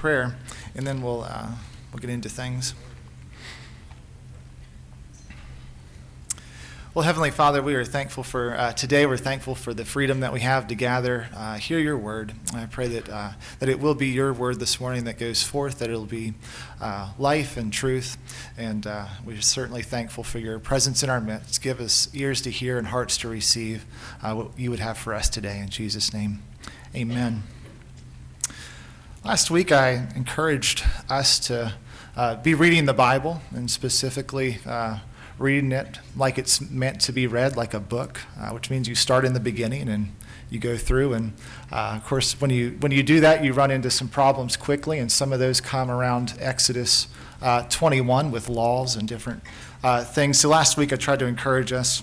prayer, and then we'll get into things. Well, Heavenly Father, we are thankful for today. We're thankful for the freedom that we have to gather, hear your word. I pray that it will be your word this morning that goes forth, that it'll be life and truth. And we're certainly thankful for your presence in our midst. Give us ears to hear and hearts to receive what you would have for us today. In Jesus' name, amen. Last week, I encouraged us to be reading the Bible, and specifically reading it like it's meant to be read, like a book, which means you start in the beginning and you go through. And of course, when you do that, you run into some problems quickly, and some of those come around Exodus 21 with laws and different things. So last week, I tried to encourage us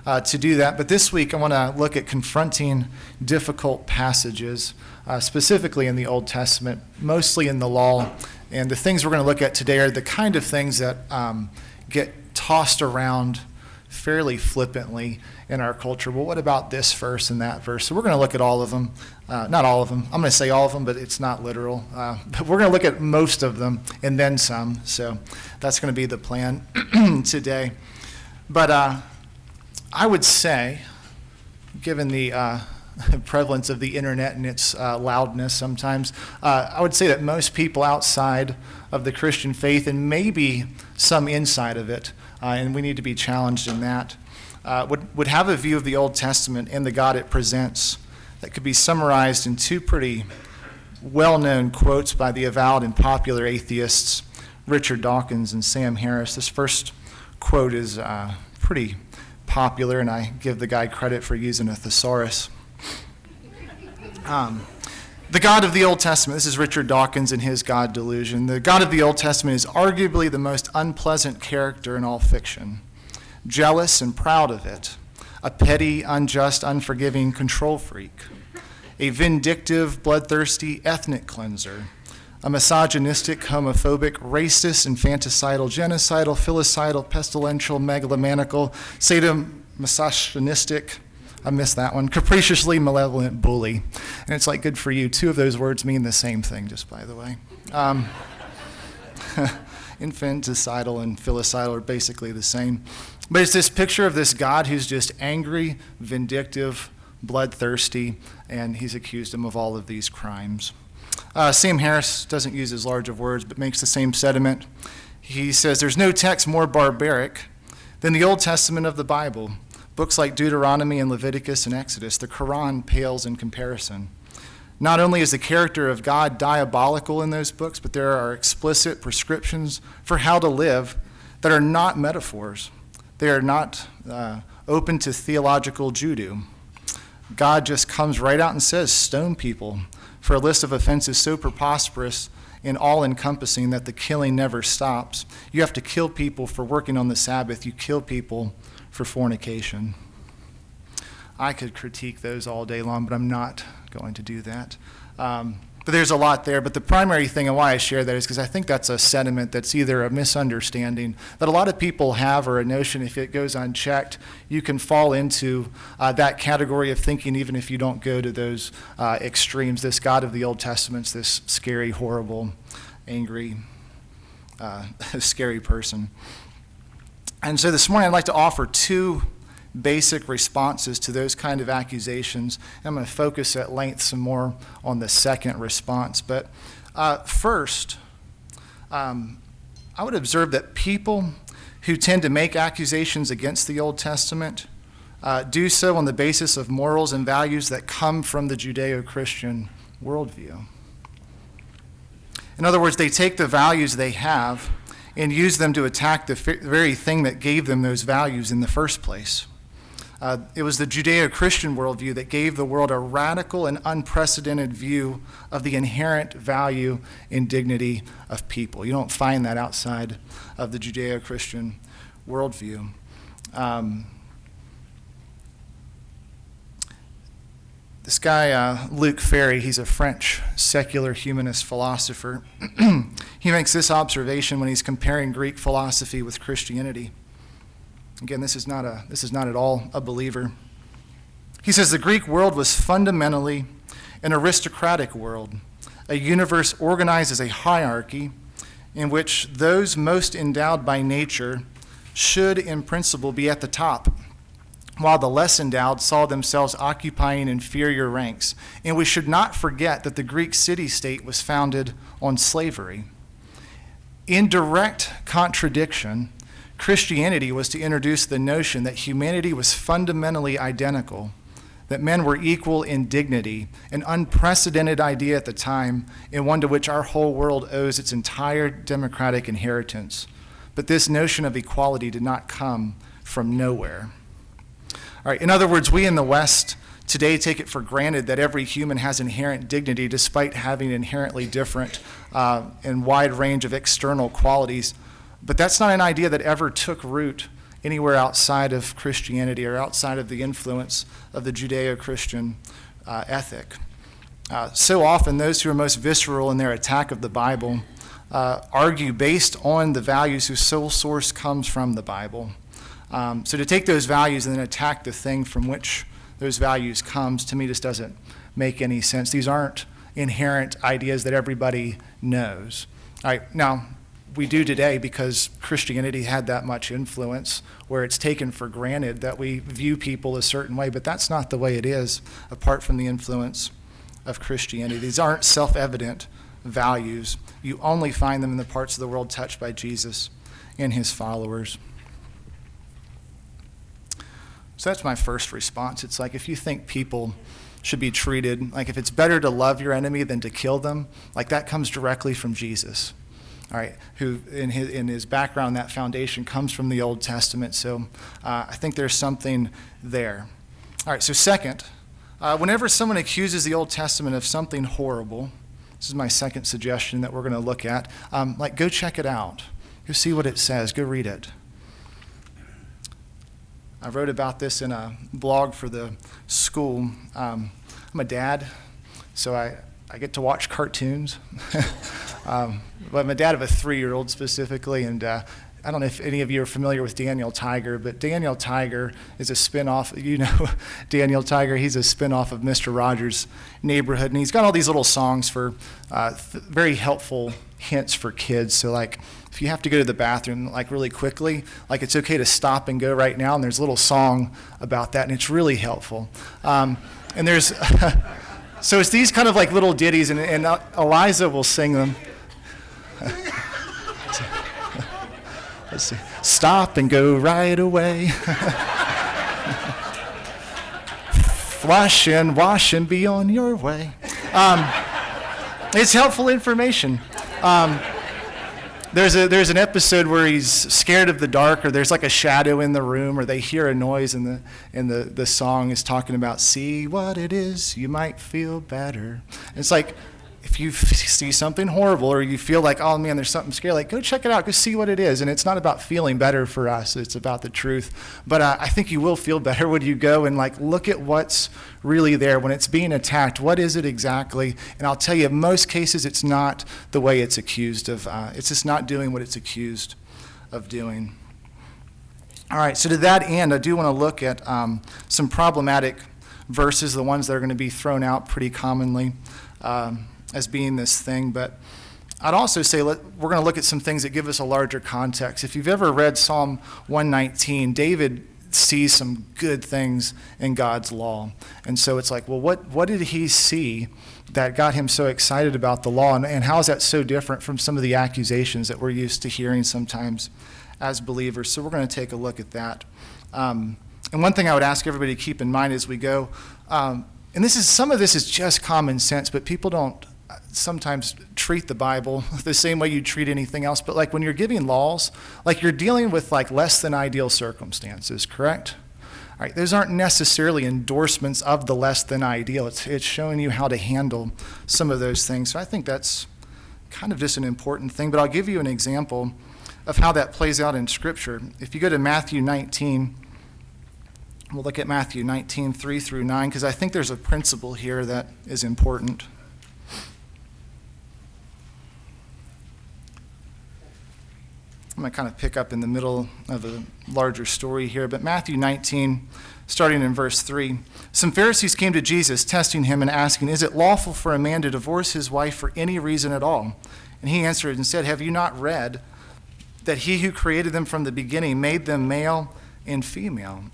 to do that. But this week, I want to look at confronting difficult passages, specifically in the Old Testament, mostly in the law. And the things we're going to look at today are the kind of things that get tossed around fairly flippantly in our culture. Well, what about this verse and that verse? So we're going to look at all of them. Not all of them. I'm going to say all of them, but it's not literal. But we're going to look at most of them and then some. So that's going to be the plan today. But I would say, given the prevalence of the internet and its loudness sometimes, I would say that most people outside of the Christian faith, and maybe some inside of it, and we need to be challenged in that, would have a view of the Old Testament and the God it presents that could be summarized in two pretty well-known quotes by the avowed and popular atheists, Richard Dawkins and Sam Harris. This first quote is pretty popular, and I give the guy credit for using a thesaurus. The God of the Old Testament, this is Richard Dawkins and his God delusion. The God of the Old Testament is arguably the most unpleasant character in all fiction. Jealous and proud of it, a petty, unjust, unforgiving control freak, a vindictive, bloodthirsty ethnic cleanser, a misogynistic, homophobic, racist, infanticidal, genocidal, filicidal, pestilential, megalomaniacal, sadomasochistic, I missed that one, capriciously malevolent bully. And it's like, good for you. Two of those words mean the same thing, just by the way. Infanticidal and filicidal are basically the same. But it's this picture of this God who's just angry, vindictive, bloodthirsty, and he's accused him of all of these crimes. Sam Harris doesn't use as large of words, but makes the same sentiment. He says, there's no text more barbaric than the Old Testament of the Bible. Books like Deuteronomy and Leviticus and Exodus, the Quran pales in comparison. Not only is the character of God diabolical in those books, but there are explicit prescriptions for how to live that are not metaphors. They are not open to theological judo. God just comes right out and says, stone people, for a list of offenses so preposterous and all-encompassing that the killing never stops. You have to kill people for working on the Sabbath. You kill people for fornication. I could critique those all day long, but I'm not going to do that. But there's a lot there. But the primary thing and why I share that is because I think that's a sentiment that's either a misunderstanding that a lot of people have, or a notion if it goes unchecked, you can fall into that category of thinking even if you don't go to those extremes. This God of the Old Testament's this scary, horrible, angry, scary person. And so this morning I'd like to offer two basic responses to those kind of accusations. I'm going to focus at length some more on the second response. But first, I would observe that people who tend to make accusations against the Old Testament do so on the basis of morals and values that come from the Judeo-Christian worldview. In other words, they take the values they have and use them to attack the very thing that gave them those values in the first place. It was the Judeo-Christian worldview that gave the world a radical and unprecedented view of the inherent value and dignity of people. You don't find that outside of the Judeo-Christian worldview. This guy, Luc Ferry, he's a French secular humanist philosopher. He makes this observation when he's comparing Greek philosophy with Christianity. Again, this is not at all a believer. He says the Greek world was fundamentally an aristocratic world, a universe organized as a hierarchy in which those most endowed by nature should, in principle, be at the top, while the less endowed saw themselves occupying inferior ranks. And we should not forget that the Greek city-state was founded on slavery. In direct contradiction, Christianity was to introduce the notion that humanity was fundamentally identical, that men were equal in dignity, an unprecedented idea at the time, and one to which our whole world owes its entire democratic inheritance. But this notion of equality did not come from nowhere. All right, in other words, we in the West today take it for granted that every human has inherent dignity despite having inherently different and wide range of external qualities. But that's not an idea that ever took root anywhere outside of Christianity or outside of the influence of the Judeo-Christian ethic. So often, those who are most visceral in their attack of the Bible argue based on the values whose sole source comes from the Bible. So to take those values and then attack the thing from which those values comes, to me, just doesn't make any sense. These aren't inherent ideas that everybody knows. All right, now, we do today because Christianity had that much influence where it's taken for granted that we view people a certain way, but that's not the way it is apart from the influence of Christianity. These aren't self-evident values. You only find them in the parts of the world touched by Jesus and his followers. So that's my first response. It's like if you think people should be treated, like if it's better to love your enemy than to kill them, like that comes directly from Jesus, all right, who in his background, that foundation comes from the Old Testament. So I think there's something there. All right, so second, whenever someone accuses the Old Testament of something horrible, this is my second suggestion that we're going to look at, like go check it out. Go see what it says. Go read it. I wrote about this in a blog for the school. I'm a dad, so I get to watch cartoons. But I'm a dad of a 3-year-old specifically, and I don't know if any of you are familiar with Daniel Tiger, but Daniel Tiger is a spinoff. You know Daniel Tiger, he's a spinoff of Mr. Rogers' Neighborhood, and he's got all these little songs for very helpful hints for kids. So like, if you have to go to the bathroom like really quickly, like it's okay to stop and go right now, and there's a little song about that, and it's really helpful. And there's, so it's these kind of like little ditties, and Eliza will sing them. Let's see. Stop and go right away. Flush and wash and be on your way. It's helpful information. There's an episode where he's scared of the dark, or there's like a shadow in the room, or they hear a noise, and the song is talking about, see what it is, you might feel better. And it's like, if you see something horrible or you feel like, oh man, there's something scary, like go check it out, go see what it is. And it's not about feeling better for us, it's about the truth. But I think you will feel better when you go and like look at what's really there. When it's being attacked, what is it exactly? And I'll tell you, in most cases, it's not the way it's accused of. It's just not doing what it's accused of doing. All right, so to that end, I do want to look at some problematic verses, the ones that are going to be thrown out pretty commonly as being this thing. But I'd also say we're going to look at some things that give us a larger context. If you've ever read Psalm 119, David sees some good things in God's law. And so it's like, well, what did he see that got him so excited about the law? And how is that so different from some of the accusations that we're used to hearing sometimes as believers? So we're going to take a look at that. And one thing I would ask everybody to keep in mind as we go, and some of this is just common sense, but people don't sometimes treat the Bible the same way you treat anything else. But like when you're giving laws, like you're dealing with like less than ideal circumstances, correct? All right, those aren't necessarily endorsements of the less than ideal. It's showing you how to handle some of those things. So I think that's kind of just an important thing. But I'll give you an example of how that plays out in Scripture. If you go to Matthew 19, we'll look at Matthew 19, 3 through 9, because I think there's a principle here that is important. I'm going to kind of pick up in the middle of a larger story here, but Matthew 19, starting in verse 3. Some Pharisees came to Jesus, testing him and asking, "Is it lawful for a man to divorce his wife for any reason at all?" And he answered and said, "Have you not read that he who created them from the beginning made them male and female,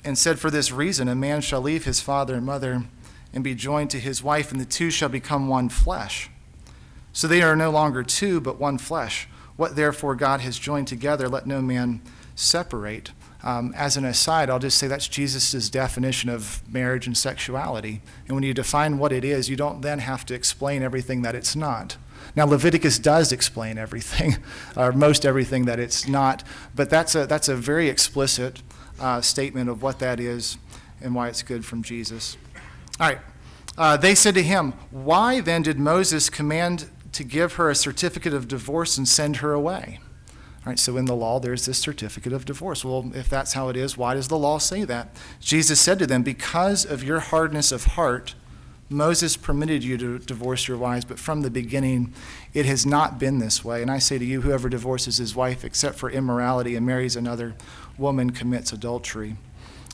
and said, for this reason a man shall leave his father and mother and be joined to his wife, and the two shall become one flesh. So they are no longer two, but one flesh. What therefore God has joined together, let no man separate." As an aside, I'll just say that's Jesus' definition of marriage and sexuality. And when you define what it is, you don't then have to explain everything that it's not. Now, Leviticus does explain everything, or most everything that it's not, but that's a very explicit statement of what that is and why it's good from Jesus. All right. They said to him, "Why then did Moses command to give her a certificate of divorce and send her away?" All right, so in the law, there's this certificate of divorce. Well, if that's how it is, why does the law say that? Jesus said to them, "Because of your hardness of heart, Moses permitted you to divorce your wives, but from the beginning it has not been this way. And I say to you, whoever divorces his wife except for immorality and marries another woman commits adultery."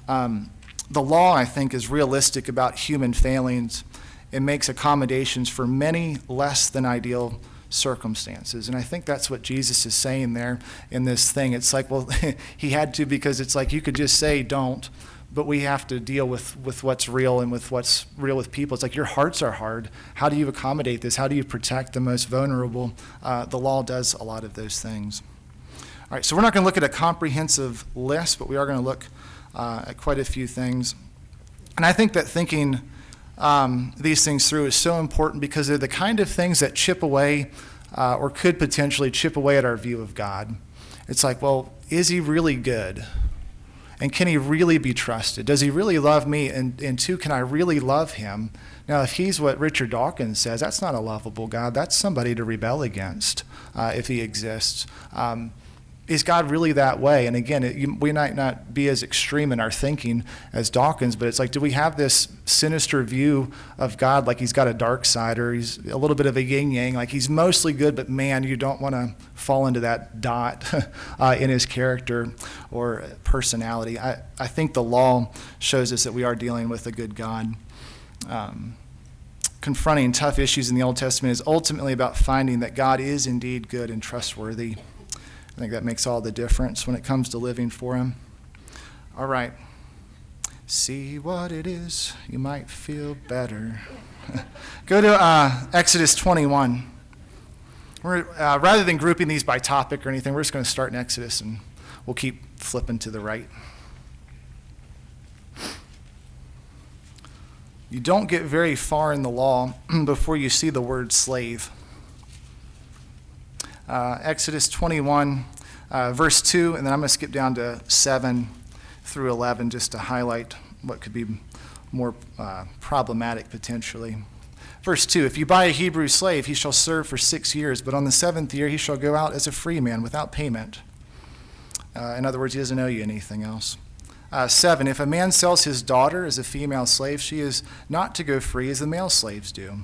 The law, I think, is realistic about human failings and makes accommodations for many less than ideal circumstances. And I think that's what Jesus is saying there in this thing. It's like, well, he had to, because it's like you could just say don't, but we have to deal with what's real and with what's real with people. It's like your hearts are hard. How do you accommodate this? How do you protect the most vulnerable? The law does a lot of those things. All right, so we're not going to look at a comprehensive list, but we are going to look at quite a few things. And I think that thinking these things through is so important because they're the kind of things that chip away or could potentially chip away at our view of God. It's like, well, is he really good? And can he really be trusted? Does he really love me? And two, can I really love him? Now, if he's what Richard Dawkins says, that's not a lovable God. That's somebody to rebel against if he exists. Is God really that way? And again, we might not be as extreme in our thinking as Dawkins, but it's like, do we have this sinister view of God like he's got a dark side, or he's a little bit of a yin-yang, like he's mostly good, but man, you don't want to fall into that dot in his character or personality. I think the law shows us that we are dealing with a good God. Confronting tough issues in the Old Testament is ultimately about finding that God is indeed good and trustworthy. I think that makes all the difference when it comes to living for him. All right. See what it is, you might feel better. Go to Exodus 21. Rather than grouping these by topic or anything, we're just going to start in Exodus and we'll keep flipping to the right. You don't get very far in the law before you see the word slave. Exodus 21, verse 2, and then I'm going to skip down to 7 through 11 just to highlight what could be more problematic potentially. Verse 2, if you buy a Hebrew slave, he shall serve for 6 years, but on the 7th year he shall go out as a free man without payment. In other words, he doesn't owe you anything else. 7, if a man sells his daughter as a female slave, she is not to go free as the male slaves do.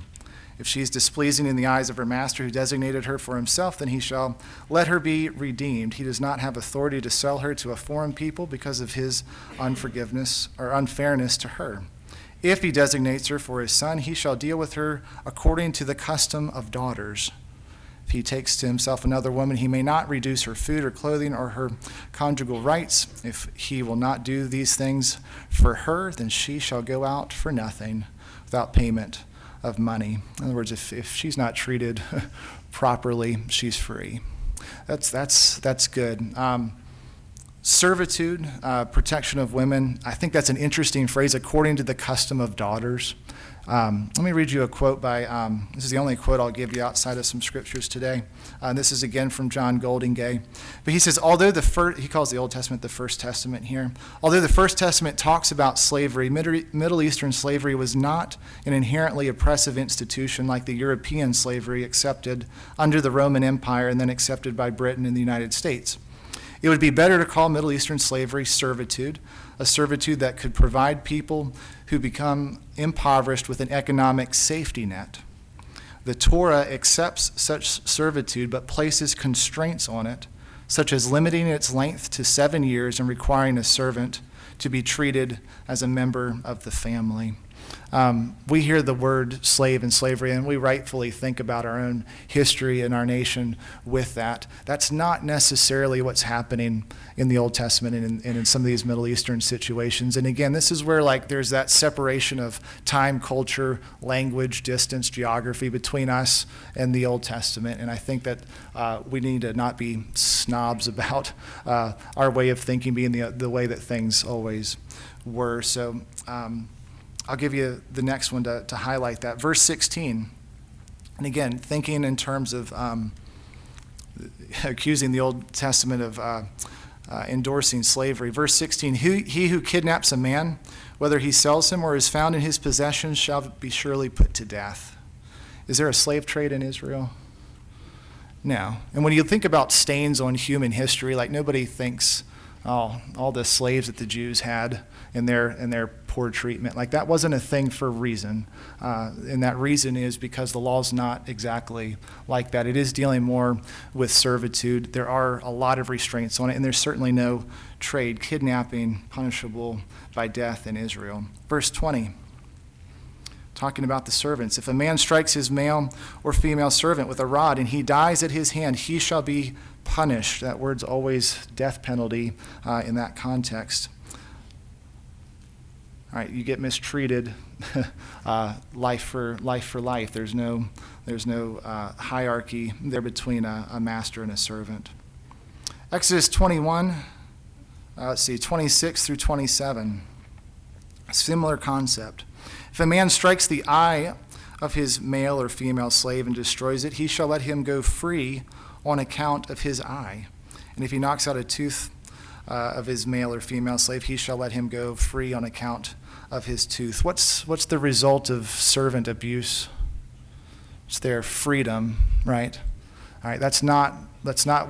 If she is displeasing in the eyes of her master who designated her for himself, then he shall let her be redeemed. He does not have authority to sell her to a foreign people because of his unforgiveness or unfairness to her. If he designates her for his son, he shall deal with her according to the custom of daughters. If he takes to himself another woman, he may not reduce her food or clothing or her conjugal rights. If he will not do these things for her, then she shall go out for nothing without payment of money. In other words, if she's not treated properly, she's free. That's good. Servitude, protection of women. I think that's an interesting phrase, according to the custom of daughters. Let me read you a quote by, this is the only quote I'll give you outside of some scriptures today. This is again from John Goldingay. But he says, although he calls the Old Testament the First Testament here. Although the First Testament talks about slavery, Middle Eastern slavery was not an inherently oppressive institution like the European slavery accepted under the Roman Empire and then accepted by Britain and the United States. It would be better to call Middle Eastern slavery servitude, a servitude that could provide people who become impoverished with an economic safety net. The Torah accepts such servitude but places constraints on it, such as limiting its length to 7 years and requiring a servant to be treated as a member of the family. We hear the word slave and slavery, and we rightfully think about our own history and our nation with that. That's not necessarily what's happening in the Old Testament and in some of these Middle Eastern situations. And again, this is where there's that separation of time, culture, language, distance, geography between us and the Old Testament. And I think that we need to not be snobs about our way of thinking being the way that things always were. So I'll give you the next one to highlight that. Verse 16, and again, thinking in terms of accusing the Old Testament of endorsing slavery. Verse 16, he who kidnaps a man, whether he sells him or is found in his possession, shall be surely put to death. Is there a slave trade in Israel? No. And when you think about stains on human history, nobody thinks, all the slaves that the Jews had in their poor treatment. That wasn't a thing for a reason. And that reason is because the law's not exactly like that. It is dealing more with servitude. There are a lot of restraints on it, and there's certainly no trade, kidnapping punishable by death in Israel. Verse 20, talking about the servants. If a man strikes his male or female servant with a rod and he dies at his hand, he shall be punished. That word's always death penalty in that context. All right, you get mistreated, life for life. There's no hierarchy there between a master and a servant. Exodus 21, 26 through 27. Similar concept. If a man strikes the eye of his male or female slave and destroys it, he shall let him go free on account of his eye. And if he knocks out a tooth of his male or female slave, he shall let him go free on account of his tooth. What's the result of servant abuse? It's their freedom, right? All right, that's not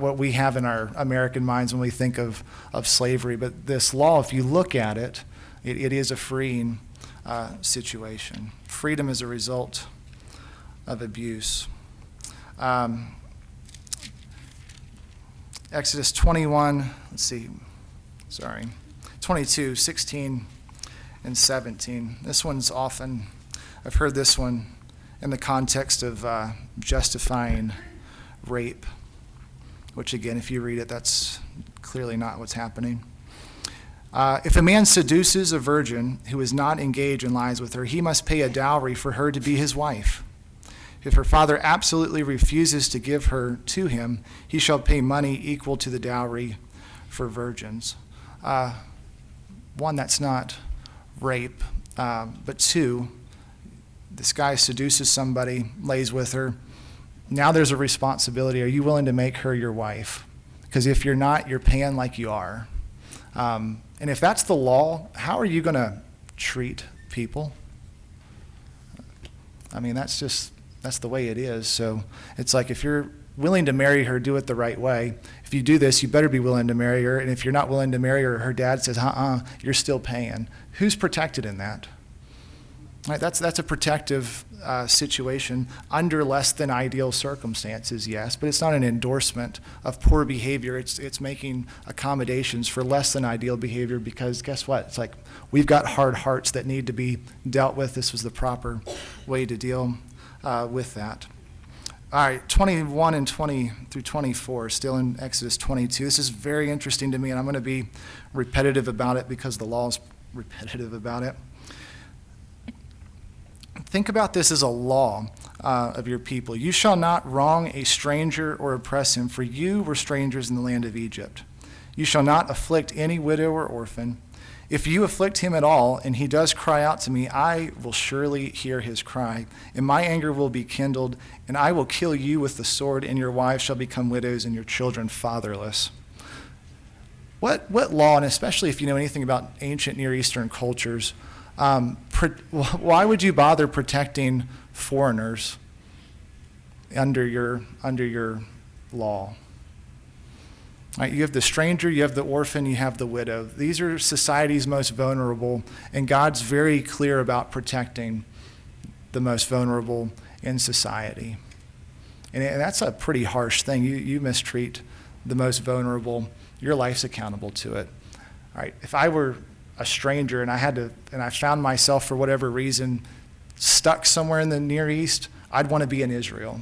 what we have in our American minds when we think of slavery. But this law, if you look at it, it is a freeing situation. Freedom is a result of abuse. Exodus 21, 22, 16, and 17. This one's often, I've heard this one in the context of justifying rape, which again, if you read it, that's clearly not what's happening. If a man seduces a virgin who is not engaged and lies with her, he must pay a dowry for her to be his wife. If her father absolutely refuses to give her to him, he shall pay money equal to the dowry for virgins. One, that's not rape, but two, this guy seduces somebody, lays with her. Now there's a responsibility. Are you willing to make her your wife? Because if you're not, you're paying like you are. And if that's the law, how are you going to treat people? I mean, that's the way it is. So it's if you're willing to marry her, do it the right way. If you do this, you better be willing to marry her. And if you're not willing to marry her, her dad says, you're still paying. Who's protected in that? Right, that's a protective situation under less than ideal circumstances, yes, but it's not an endorsement of poor behavior. It's making accommodations for less than ideal behavior because guess what? It's we've got hard hearts that need to be dealt with. This was the proper way to deal with that. All right, 21 and 20 through 24, still in Exodus 22. This is very interesting to me, and I'm going to be repetitive about it because the law is repetitive about it. Think about this as a law of your people. You shall not wrong a stranger or oppress him, for you were strangers in the land of Egypt. You shall not afflict any widow or orphan. If you afflict him at all, and he does cry out to me, I will surely hear his cry, and my anger will be kindled, and I will kill you with the sword, and your wives shall become widows, and your children fatherless. What law, and especially if you know anything about ancient Near Eastern cultures, why would you bother protecting foreigners under your law? Right, you have the stranger, you have the orphan, you have the widow. These are society's most vulnerable, and God's very clear about protecting the most vulnerable in society. And that's a pretty harsh thing. You mistreat the most vulnerable, your life's accountable to it. All right, if I were a stranger and I found myself for whatever reason stuck somewhere in the Near East, I'd want to be in Israel.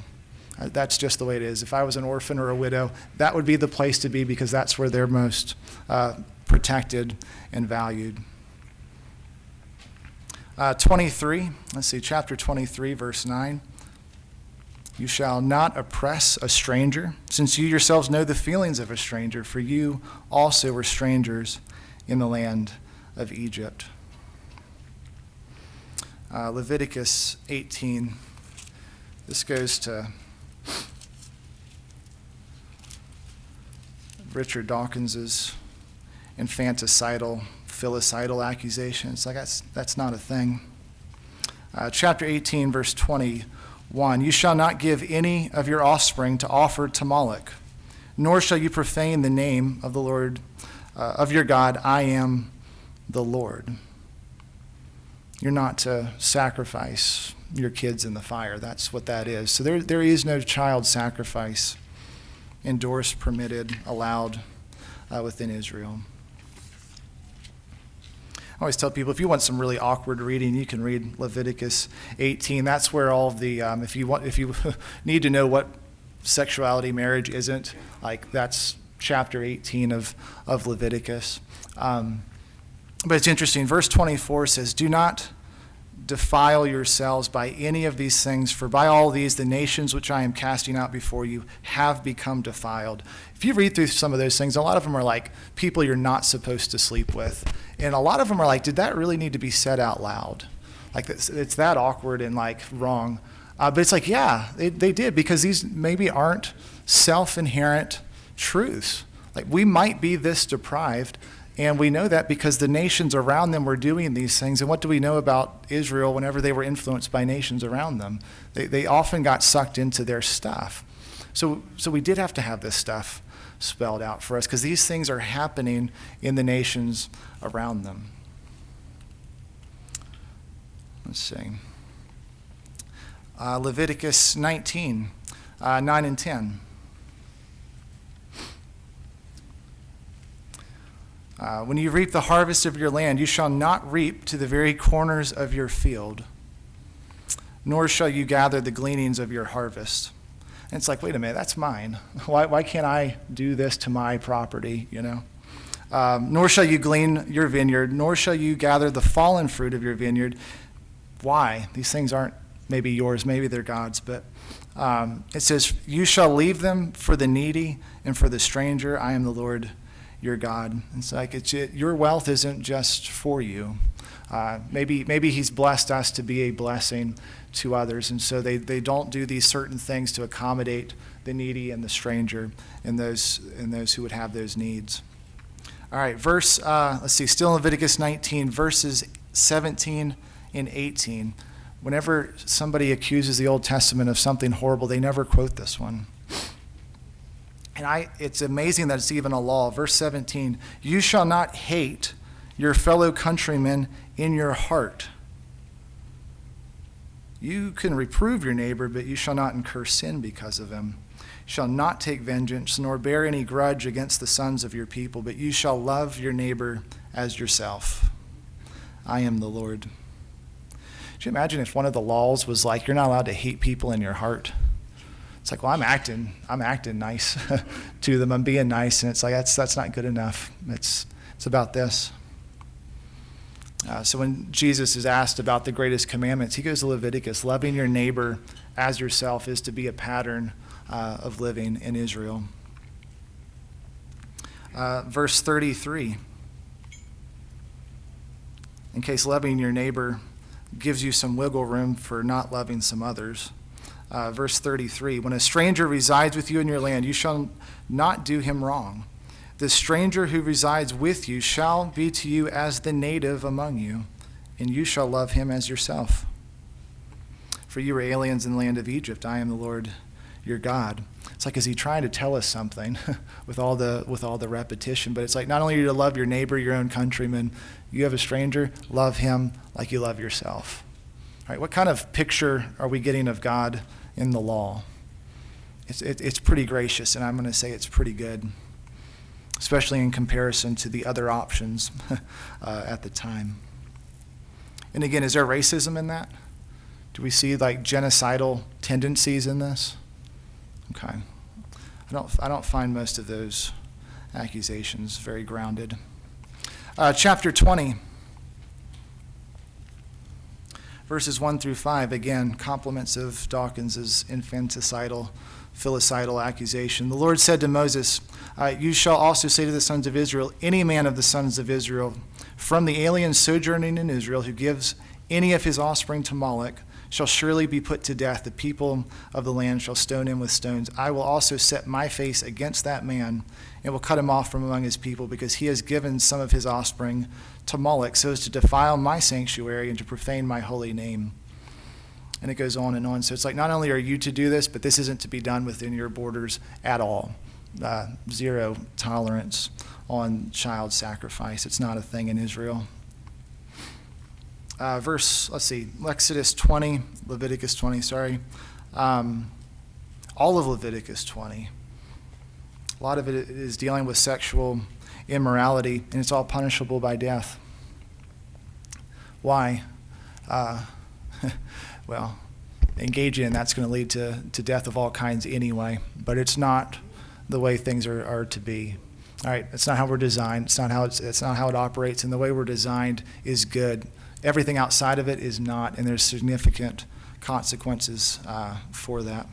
That's just the way it is. If I was an orphan or a widow, that would be the place to be because that's where they're most protected and valued. 23, chapter 23, verse 9. You shall not oppress a stranger, since you yourselves know the feelings of a stranger, for you also were strangers in the land of Egypt. Leviticus 18. This goes to Richard Dawkins's infanticidal, filicidal accusation. It's like that's not a thing. Chapter 18, verse 21. You shall not give any of your offspring to offer to Moloch, nor shall you profane the name of the Lord, of your God. I am the Lord. You're not to sacrifice your kids in the fire. That's what that is. So there is no child sacrifice endorsed, permitted, allowed within Israel. I always tell people, if you want some really awkward reading, you can read Leviticus 18. That's where all of the, if you need to know what sexuality marriage isn't, like that's chapter 18 of Leviticus. But it's interesting. Verse 24 says, do not defile yourselves by any of these things, for by all these the nations which I am casting out before you have become defiled. If you read through some of those things, a lot of them are like people you're not supposed to sleep with. And a lot of them are like, did that really need to be said out loud? Like it's that awkward and like wrong. But it's like, yeah, they did, because these maybe aren't self-inherent truths. Like we might be this deprived, and we know that because the nations around them were doing these things. And what do we know about Israel whenever they were influenced by nations around them? They often got sucked into their stuff. So we did have to have this stuff spelled out for us, because these things are happening in the nations around them. Let's see. Leviticus 19, 9 and 10. When you reap the harvest of your land, you shall not reap to the very corners of your field, nor shall you gather the gleanings of your harvest. And it's like, wait a minute, that's mine. Why can't I do this to my property, you know? Nor shall you glean your vineyard, nor shall you gather the fallen fruit of your vineyard. Why? These things aren't maybe yours, maybe they're God's, but it says, you shall leave them for the needy and for the stranger. I am the Lord your God. It's like your wealth isn't just for you. Maybe he's blessed us to be a blessing to others, and so they don't do these certain things to accommodate the needy and the stranger and those who would have those needs. All right, still in Leviticus 19, verses 17 and 18. Whenever somebody accuses the Old Testament of something horrible, they never quote this one. And it's amazing that it's even a law. Verse 17, you shall not hate your fellow countrymen in your heart. You can reprove your neighbor, but you shall not incur sin because of him. You shall not take vengeance, nor bear any grudge against the sons of your people, but you shall love your neighbor as yourself. I am the Lord. Could you imagine if one of the laws was like, you're not allowed to hate people in your heart? It's like, well, I'm acting nice to them. I'm being nice, and it's like that's not good enough. It's about this. So when Jesus is asked about the greatest commandments, he goes to Leviticus. Loving your neighbor as yourself is to be a pattern of living in Israel. Verse 33. In case loving your neighbor gives you some wiggle room for not loving some others. Verse 33, when a stranger resides with you in your land, you shall not do him wrong. The stranger who resides with you shall be to you as the native among you, and you shall love him as yourself. For you were aliens in the land of Egypt. I am the Lord your God. It's like, is he trying to tell us something with all the repetition? But it's like, not only are you to love your neighbor, your own countryman, you have a stranger, love him like you love yourself. All right, what kind of picture are we getting of God in the law? it's pretty gracious, and I'm going to say it's pretty good, especially in comparison to the other options at the time. And again, is there racism in that? Do we see like genocidal tendencies in this? Okay. I don't find most of those accusations very grounded. Chapter 20, verses 1 through 5, again, compliments of Dawkins's infanticidal, filicidal accusation. The Lord said to Moses, you shall also say to the sons of Israel, any man of the sons of Israel from the alien sojourning in Israel who gives any of his offspring to Moloch shall surely be put to death. The people of the land shall stone him with stones. I will also set my face against that man and will cut him off from among his people, because he has given some of his offspring to Moloch so as to defile my sanctuary and to profane my holy name. And it goes on and on. So it's like, not only are you to do this, but this isn't to be done within your borders at all. Zero tolerance on child sacrifice. It's not a thing in Israel. Exodus 20, Leviticus 20, all of Leviticus 20. A lot of it is dealing with sexual immorality, and it's all punishable by death. Why? Well, engaging in that's going to lead to death of all kinds anyway, but it's not the way things are to be. All right, it's not how we're designed. It's not how it operates, and the way we're designed is good. Everything outside of it is not, and there's significant consequences for that.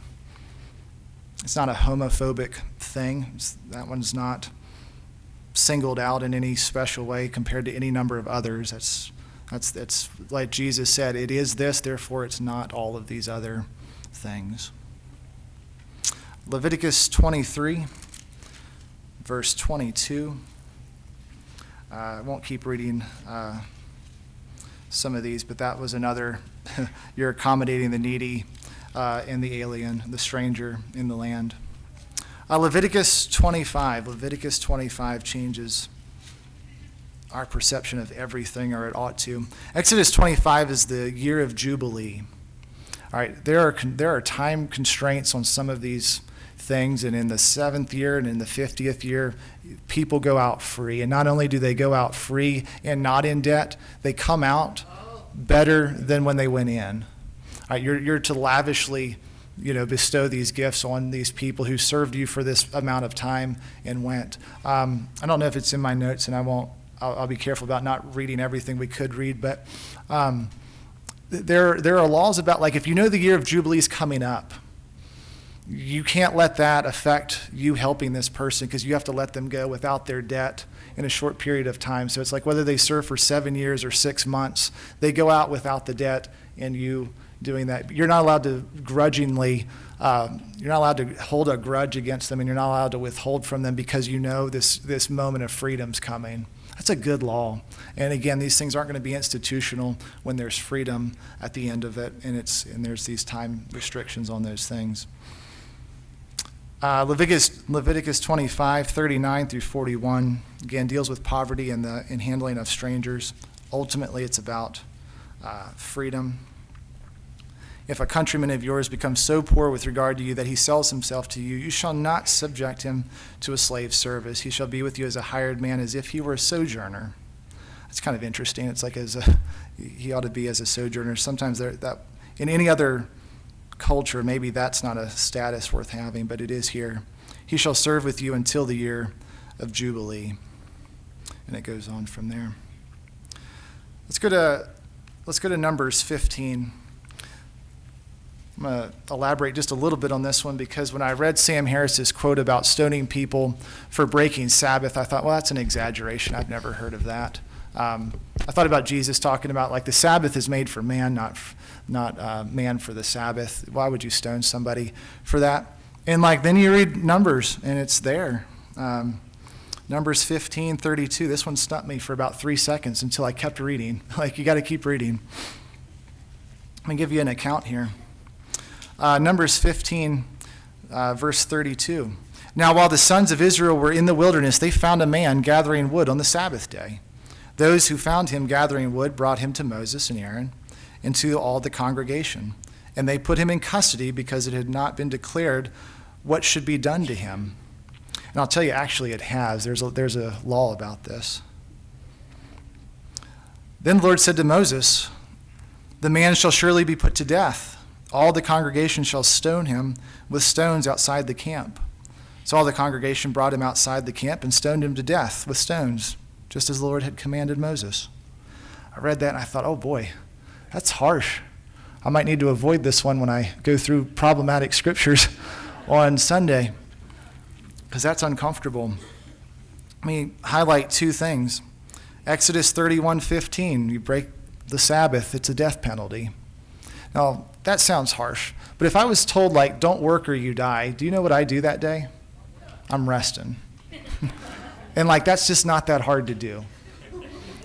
It's not a homophobic thing. That one's not singled out in any special way compared to any number of others. That's like Jesus said, it is this, therefore it's not all of these other things. Leviticus 23, verse 22. I won't keep reading some of these, but that was another, you're accommodating the needy and the alien, the stranger in the land. Leviticus 25 changes our perception of everything, or it ought to. Exodus 25 is the year of Jubilee. All right, there are time constraints on some of these things, and in the 7th year and in the 50th year, people go out free. And not only do they go out free and not in debt, they come out better than when they went in. All right, you're to lavishly, bestow these gifts on these people who served you for this amount of time and went. I don't know if it's in my notes, and I'll be careful about not reading everything we could read, but there are laws about, like, if you know the year of Jubilee is coming up, you can't let that affect you helping this person, because you have to let them go without their debt in a short period of time. So it's like whether they serve for 7 years or 6 months, they go out without the debt, and you doing that. You're not allowed to grudgingly, you're not allowed to hold a grudge against them, and you're not allowed to withhold from them because you know this moment of freedom's coming. That's a good law. And again, these things aren't going to be institutional when there's freedom at the end of it, and there's these time restrictions on those things. Leviticus 25, 39 through 41, again, deals with poverty and the handling of strangers. Ultimately, it's about freedom. If a countryman of yours becomes so poor with regard to you that he sells himself to you, you shall not subject him to a slave service. He shall be with you as a hired man, as if he were a sojourner. It's kind of interesting. It's like he ought to be as a sojourner. Sometimes that in any other culture, maybe that's not a status worth having, but it is here. He shall serve with you until the year of Jubilee. And it goes on from there. Let's go to Numbers 15. I'm going to elaborate just a little bit on this one, because when I read Sam Harris's quote about stoning people for breaking Sabbath, I thought, well, that's an exaggeration. I've never heard of that. I thought about Jesus talking about, like, the Sabbath is made for man, not man for the Sabbath. Why would you stone somebody for that? And then you read Numbers, and it's there. Numbers 15:32. This one stumped me for about 3 seconds until I kept reading. You got to keep reading. Let me give you an account here. Numbers 15, verse 32. Now, while the sons of Israel were in the wilderness, they found a man gathering wood on the Sabbath day. Those who found him gathering wood brought him to Moses and Aaron and to all the congregation. And they put him in custody because it had not been declared what should be done to him. And I'll tell you, actually it has. There's a law about this. Then the Lord said to Moses, the man shall surely be put to death. All the congregation shall stone him with stones outside the camp. So all the congregation brought him outside the camp and stoned him to death with stones, just as the Lord had commanded Moses. I read that and I thought, oh boy, that's harsh. I might need to avoid this one when I go through problematic scriptures on Sunday, because that's uncomfortable. Let me highlight two things. Exodus 31:15, you break the Sabbath, it's a death penalty. Now, that sounds harsh, but if I was told, like, don't work or you die, do you know what I do that day? I'm resting. And, like, that's just not that hard to do.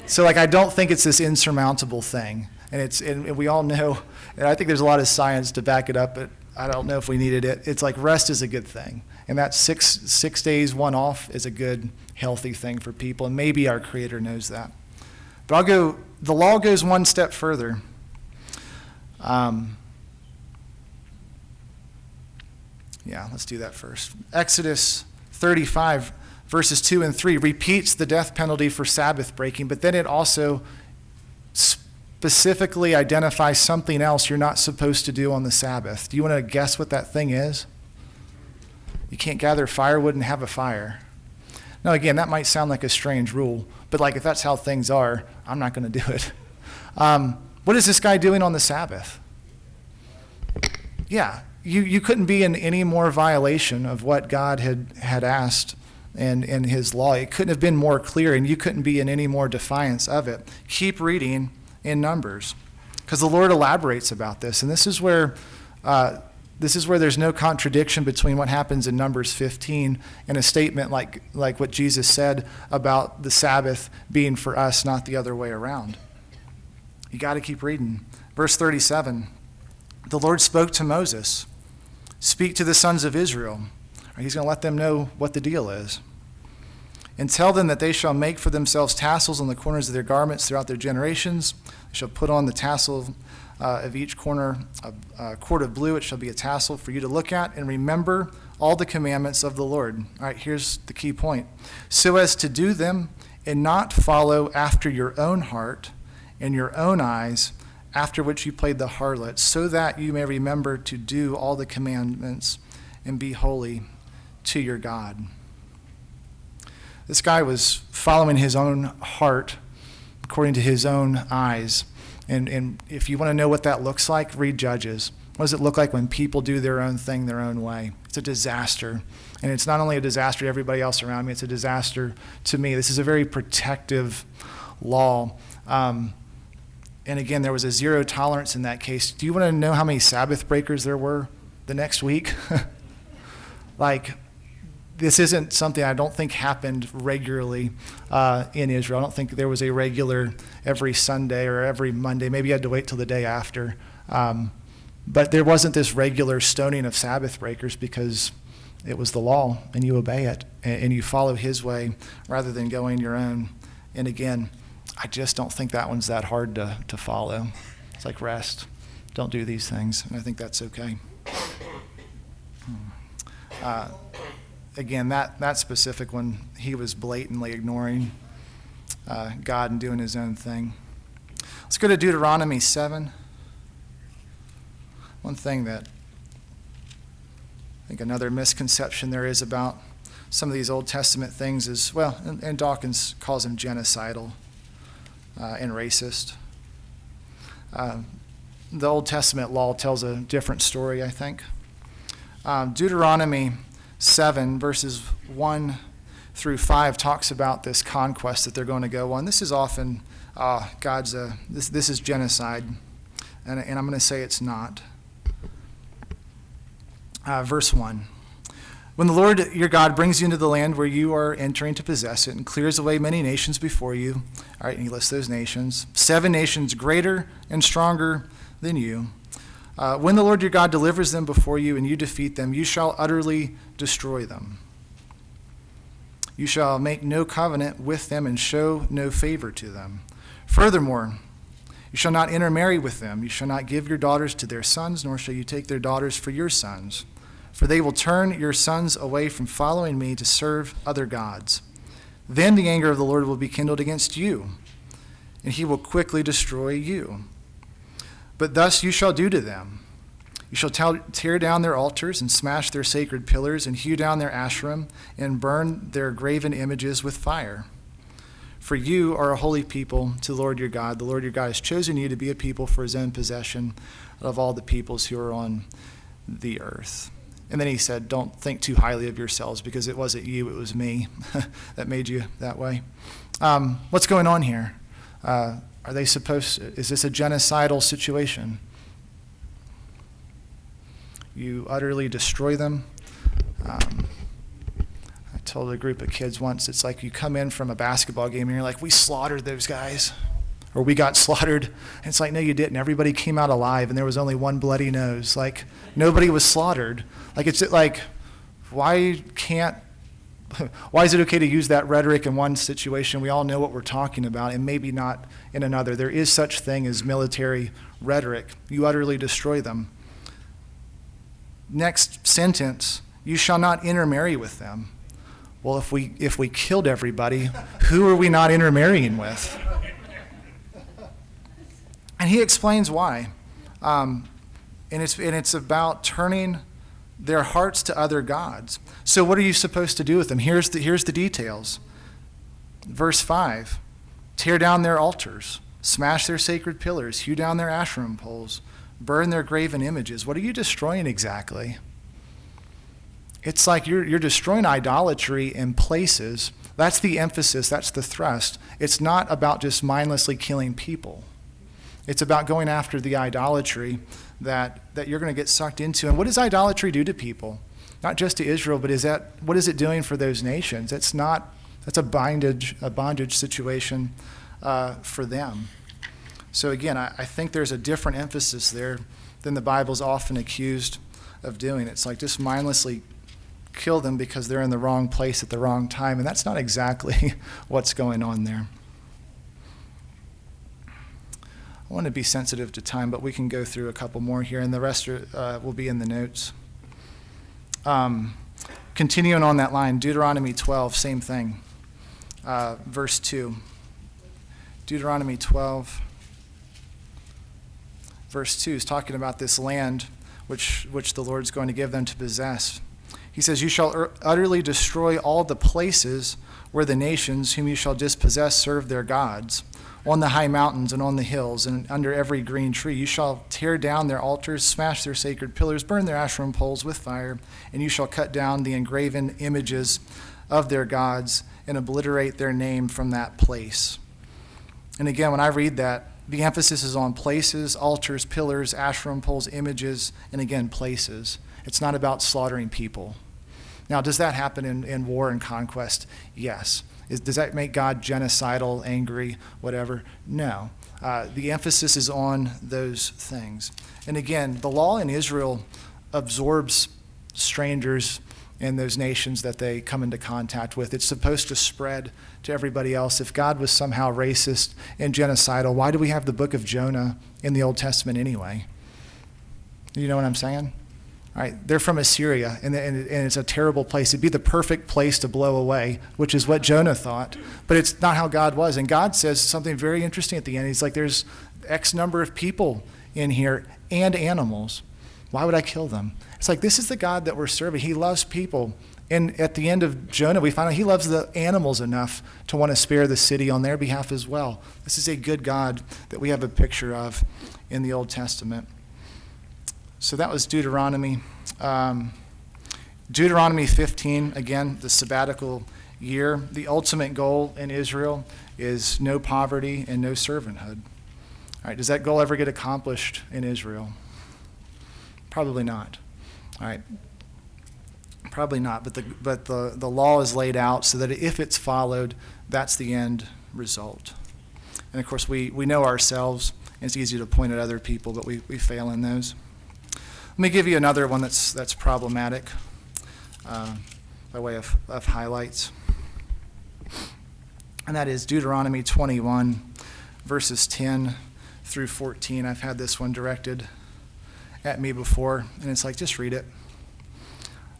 So, like, I don't think it's this insurmountable thing. And we all know, and I think there's a lot of science to back it up, but I don't know if we needed it. It's like rest is a good thing. And that six days, one off is a good, healthy thing for people. And maybe our Creator knows that. But the law goes one step further. Let's do that first. Exodus 35, verses 2 and 3 repeats the death penalty for Sabbath breaking, but then it also specifically identifies something else you're not supposed to do on the Sabbath. Do you want to guess what that thing is? You can't gather firewood and have a fire. Now, again, that might sound like a strange rule, but like if that's how things are, I'm not going to do it. What is this guy doing on the Sabbath? Yeah, you couldn't be in any more violation of what God had asked and in his law. It couldn't have been more clear, and you couldn't be in any more defiance of it. Keep reading in Numbers, because the Lord elaborates about this, and this is where there's no contradiction between what happens in Numbers 15 and a statement like what Jesus said about the Sabbath being for us, not the other way around. You got to keep reading. Verse 37, the Lord spoke to Moses, speak to the sons of Israel. He's going to let them know what the deal is. And tell them that they shall make for themselves tassels on the corners of their garments throughout their generations. They shall put on the tassel of each corner a cord of blue. It shall be a tassel for you to look at and remember all the commandments of the Lord. All right, here's the key point. So as to do them and not follow after your own heart and your own eyes, after which you played the harlot, so that you may remember to do all the commandments and be holy to your God. This guy was following his own heart according to his own eyes. And if you want to know what that looks like, read Judges. What does it look like when people do their own thing their own way? It's a disaster. And it's not only a disaster to everybody else around me, it's a disaster to me. This is a very protective law. And again, there was a zero tolerance in that case. Do you want to know how many Sabbath breakers there were the next week? This isn't something I don't think happened regularly in Israel. I don't think there was a regular every Sunday or every Monday. Maybe you had to wait till the day after. But there wasn't this regular stoning of Sabbath breakers because it was the law, and you obey it, and you follow his way rather than going your own. And again, I just don't think that one's that hard to follow. It's like rest. Don't do these things, and I think that's okay. Again, that specific one, he was blatantly ignoring God and doing his own thing. Let's go to Deuteronomy 7. One thing that I think another misconception there is about some of these Old Testament things is, and Dawkins calls them genocidal and racist. The Old Testament law tells a different story, I think. Deuteronomy 7, verses 1 through 5 talks about this conquest that they're going to go on. This is often this is genocide, and I'm going to say it's not. Verse 1. When the Lord your God brings you into the land where you are entering to possess it and clears away many nations before you, all right, and he lists those nations, 7 nations greater and stronger than you. When the Lord your God delivers them before you and you defeat them, you shall utterly destroy them. You shall make no covenant with them and show no favor to them. Furthermore, you shall not intermarry with them. You shall not give your daughters to their sons, nor shall you take their daughters for your sons. for they will turn your sons away from following me to serve other gods. Then the anger of the Lord will be kindled against you, and he will quickly destroy you. But thus you shall do to them. You shall tear down their altars and smash their sacred pillars and hew down their Asherim and burn their graven images with fire. For you are a holy people to the Lord your God. The Lord your God has chosen you to be a people for his own possession of all the peoples who are on the earth. And then he said, don't think too highly of yourselves, because it wasn't you, it was me that made you that way. What's going on here? Is this a genocidal situation? You utterly destroy them. I told a group of kids once, it's like you come in from a basketball game and you're like, we slaughtered those guys, or we got slaughtered. And it's like, no, you didn't. Everybody came out alive, and there was only one bloody nose. Like, nobody was slaughtered. Like, it's like, why is it okay to use that rhetoric in one situation? We all know what we're talking about, and maybe not in another. There is such thing as military rhetoric. You utterly destroy them. Next sentence, you shall not intermarry with them. Well, if we killed everybody, who are we not intermarrying with? And he explains why. And it's about turning their hearts to other gods. So what are you supposed to do with them? Here's the details. Verse 5, tear down their altars, smash their sacred pillars, hew down their Asherim poles, burn their graven images. What are you destroying exactly? It's like you're destroying idolatry in places. That's the emphasis, that's the thrust. It's not about just mindlessly killing people. It's about going after the idolatry that you're going to get sucked into. And what does idolatry do to people? Not just to Israel, but what is it doing for those nations? That's a bondage situation for them. So again, I think there's a different emphasis there than the Bible's often accused of doing. It's like just mindlessly kill them because they're in the wrong place at the wrong time, and that's not exactly what's going on there. I want to be sensitive to time, but we can go through a couple more here, and the rest will be in the notes. Continuing on that line, Deuteronomy 12, same thing. Verse 2. Deuteronomy 12. Verse 2 is talking about this land which the Lord's going to give them to possess. He says, you shall utterly destroy all the places where the nations whom you shall dispossess serve their gods, on the high mountains and on the hills and under every green tree. You shall tear down their altars, smash their sacred pillars, burn their Asherim poles with fire, and you shall cut down the engraven images of their gods and obliterate their name from that place. And again, when I read that, the emphasis is on places, altars, pillars, Asherim poles, images, and again, places. It's not about slaughtering people. Now, does that happen in war and conquest? Yes. Does that make God genocidal, angry, whatever? No. The emphasis is on those things. And again, the law in Israel absorbs strangers in those nations that they come into contact with. It's supposed to spread to everybody else. If God was somehow racist and genocidal, why do we have the book of Jonah in the Old Testament anyway? You know what I'm saying? All right, they're from Assyria, and it's a terrible place. It'd be the perfect place to blow away, which is what Jonah thought. But it's not how God was. And God says something very interesting at the end. He's like, there's X number of people in here and animals. Why would I kill them? It's like, this is the God that we're serving. He loves people. And at the end of Jonah, we find out he loves the animals enough to want to spare the city on their behalf as well. This is a good God that we have a picture of in the Old Testament. So that was Deuteronomy. Deuteronomy 15, again, the sabbatical year. The ultimate goal in Israel is no poverty and no servanthood. All right, does that goal ever get accomplished in Israel? Probably not. All right, probably not. But the law is laid out so that if it's followed, that's the end result. And of course, we know ourselves. And it's easy to point at other people, but we fail in those. Let me give you another one that's problematic by way of highlights. And that is Deuteronomy 21, verses 10 through 14. I've had this one directed at me before, and it's like, just read it.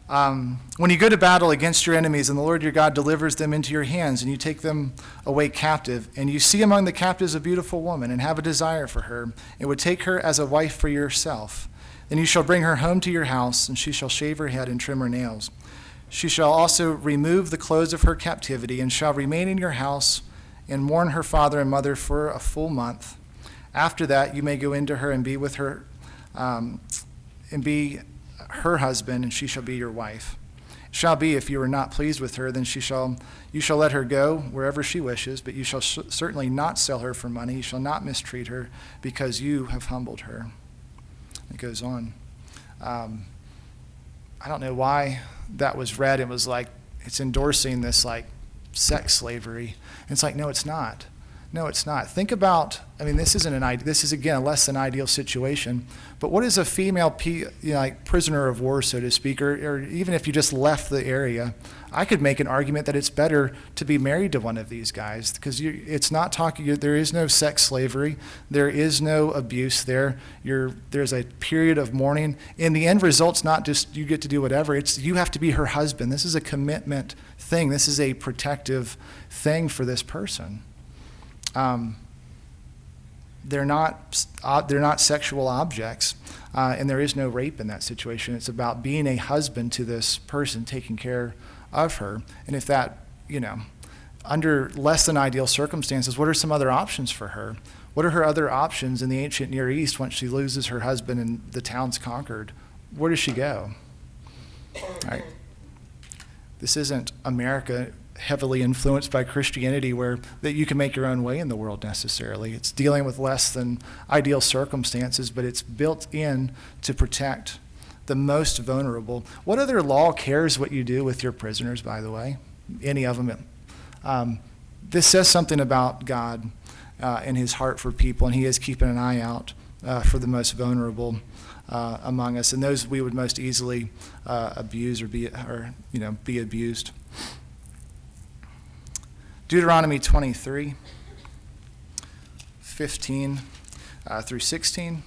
When you go to battle against your enemies and the Lord your God delivers them into your hands and you take them away captive, and you see among the captives a beautiful woman and have a desire for her, and would take her as a wife for yourself, then you shall bring her home to your house, and she shall shave her head and trim her nails. She shall also remove the clothes of her captivity and shall remain in your house and mourn her father and mother for a full month. After that, you may go into her and be with her, and be her husband, and she shall be your wife. It shall be, if you are not pleased with her, then you shall let her go wherever she wishes, but you shall certainly not sell her for money. You shall not mistreat her, because you have humbled her. It goes on. I don't know why that was read. It was like it's endorsing this like sex slavery. And it's like, no, it's not. No, it's not. Think about, this is again a less than ideal situation, but what is a female prisoner of war, so to speak, or even if you just left the area, I could make an argument that it's better to be married to one of these guys, because it's not talking, there is no sex slavery, there is no abuse there, there's a period of mourning. In the end result's not just you get to do whatever, it's you have to be her husband. This is a commitment thing. This is a protective thing for this person. They're not sexual objects, and there is no rape in that situation. It's about being a husband to this person, taking care of her. And if that, under less than ideal circumstances, what are some other options for her? What are her other options in the ancient Near East once she loses her husband and the town's conquered? Where does she go? All right. This isn't America heavily influenced by Christianity where that you can make your own way in the world necessarily. It's dealing with less than ideal circumstances, but it's built in to protect the most vulnerable. What other law cares what you do with your prisoners, by the way? Any of them. This says something about God and his heart for people, and he is keeping an eye out for the most vulnerable among us, and those we would most easily abuse or be abused. Deuteronomy 23, 15 through 16.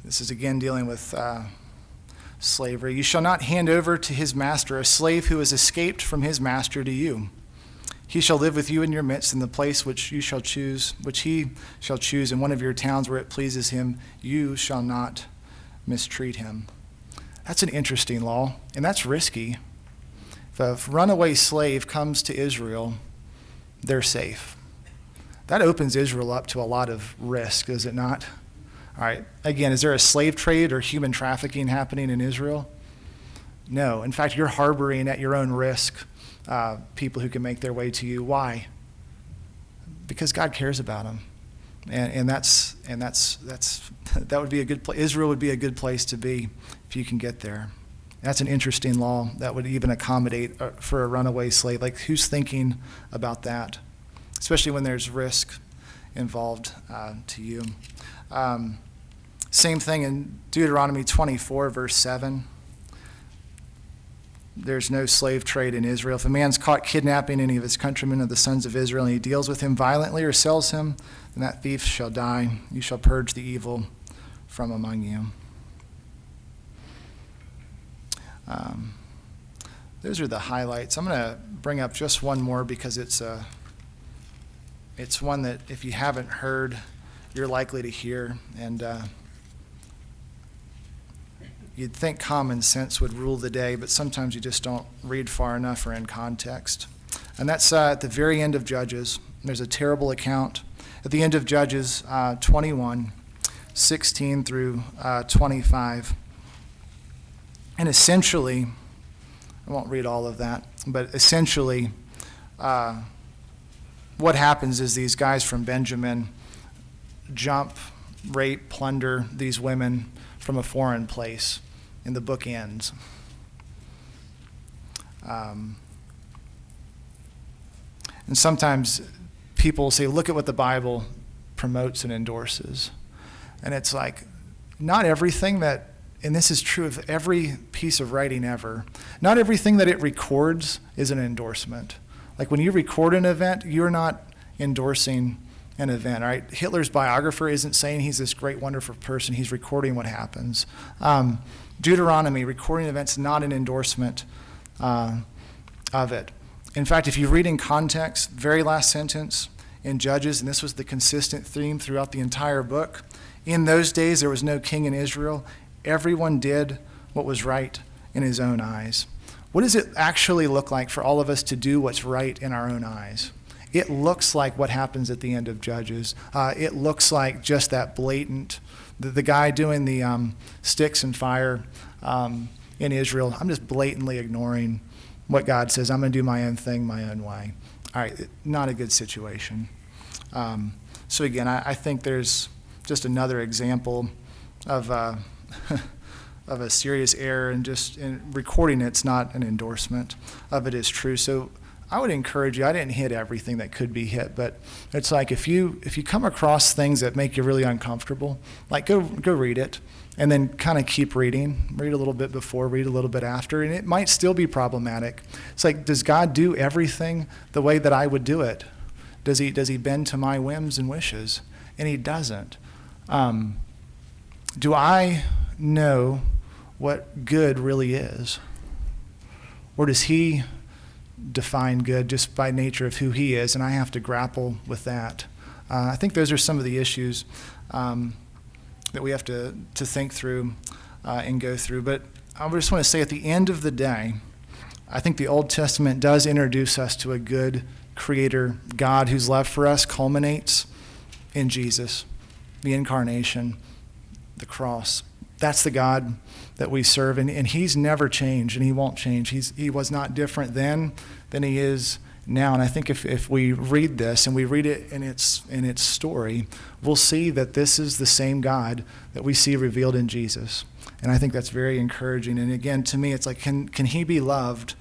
This is again dealing with slavery. You shall not hand over to his master a slave who has escaped from his master to you. He shall live with you in your midst in the place which he shall choose in one of your towns where it pleases him. You shall not mistreat him. That's an interesting law, and that's risky. If a runaway slave comes to Israel, they're safe. That opens Israel up to a lot of risk, does it not? All right, again, is there a slave trade or human trafficking happening in Israel? No. In fact, you're harboring at your own risk people who can make their way to you. Why? Because God cares about them, and that would be a good place. Israel would be a good place to be if you can get there. That's an interesting law that would even accommodate for a runaway slave. Like, who's thinking about that, especially when there's risk involved to you? Same thing in Deuteronomy 24, verse 7. There's no slave trade in Israel. If a man's caught kidnapping any of his countrymen of the sons of Israel, and he deals with him violently or sells him, then that thief shall die. You shall purge the evil from among you. Those are the highlights. I'm going to bring up just one more because it's one that if you haven't heard, you're likely to hear. And you'd think common sense would rule the day, but sometimes you just don't read far enough or in context. And that's at the very end of Judges. There's a terrible account at the end of Judges 21, 16 through 25. And essentially, I won't read all of that, but essentially what happens is these guys from Benjamin jump, rape, plunder these women from a foreign place, and the book ends. And sometimes people say, look at what the Bible promotes and endorses. And it's like, not everything that, and this is true of every piece of writing ever, not everything that it records is an endorsement. Like when you record an event, you're not endorsing an event, right? Hitler's biographer isn't saying he's this great, wonderful person. He's recording what happens. Deuteronomy, recording events, not an endorsement of it. In fact, if you read in context, very last sentence in Judges, and this was the consistent theme throughout the entire book, in those days there was no king in Israel. Everyone did what was right in his own eyes. What does it actually look like for all of us to do what's right in our own eyes? It looks like what happens at the end of Judges. It looks like just that blatant, the guy doing the sticks and fire in Israel. I'm just blatantly ignoring what God says. I'm going to do my own thing, my own way. All right, not a good situation. So again, I think there's just another example of of a serious error, and just in recording it's not an endorsement of it is true. So I would encourage you, I didn't hit everything that could be hit, but it's like if you come across things that make you really uncomfortable, like go read it, and then kind of keep reading. Read a little bit before, read a little bit after, and it might still be problematic. It's like, does God do everything the way that I would do it? Does he bend to my whims and wishes? And he doesn't. Do I know what good really is? Or does he define good just by nature of who he is, and I have to grapple with that? I think those are some of the issues that we have to think through and go through. But I just want to say, at the end of the day, I think the Old Testament does introduce us to a good creator God whose love for us culminates in Jesus, the incarnation, the cross. That's the God that we serve, and he's never changed, and he won't change. He was not different then than he is now. And I think if we read this and we read it in its story, we'll see that this is the same God that we see revealed in Jesus. And I think that's very encouraging. And again, to me, it's like, can he be loved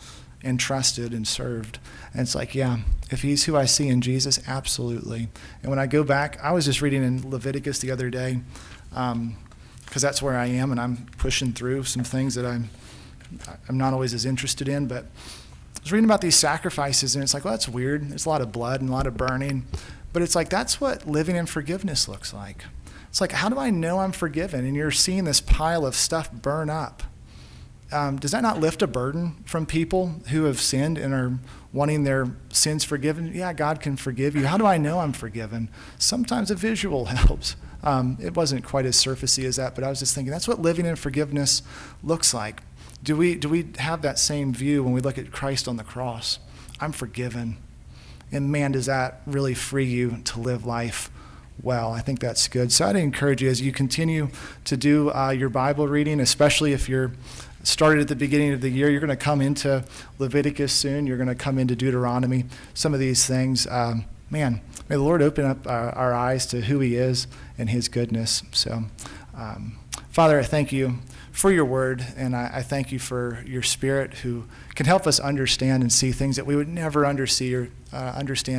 and trusted and served? And it's like, yeah, if he's who I see in Jesus, absolutely. And when I go back, I was just reading in Leviticus the other day, because that's where I am, and I'm pushing through some things that I'm not always as interested in. But I was reading about these sacrifices, and it's like, well, that's weird. There's a lot of blood and a lot of burning. But it's like, that's what living in forgiveness looks like. It's like, how do I know I'm forgiven? And you're seeing this pile of stuff burn up. Does that not lift a burden from people who have sinned and are wanting their sins forgiven? Yeah, God can forgive you. How do I know I'm forgiven? Sometimes a visual helps. It wasn't quite as surfacey as that, but I was just thinking, that's what living in forgiveness looks like. Do we have that same view when we look at Christ on the cross? I'm forgiven. And man, does that really free you to live life well. I think that's good. So I'd encourage you, as you continue to do your Bible reading, especially if you're started at the beginning of the year, you're going to come into Leviticus soon. You're going to come into Deuteronomy. Some of these things, man, may the Lord open up our eyes to who he is and his goodness. So, Father, I thank you for your word, and I thank you for your Spirit who can help us understand and see things that we would never understand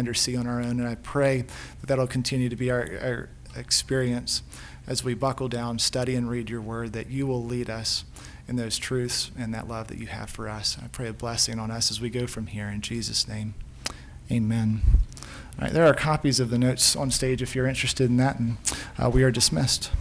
or see on our own. And I pray that that'll continue to be our experience as we buckle down, study, and read your word, that you will lead us in those truths and that love that you have for us. I pray a blessing on us as we go from here. In Jesus' name, amen. All right, there are copies of the notes on stage if you're interested in that, and we are dismissed.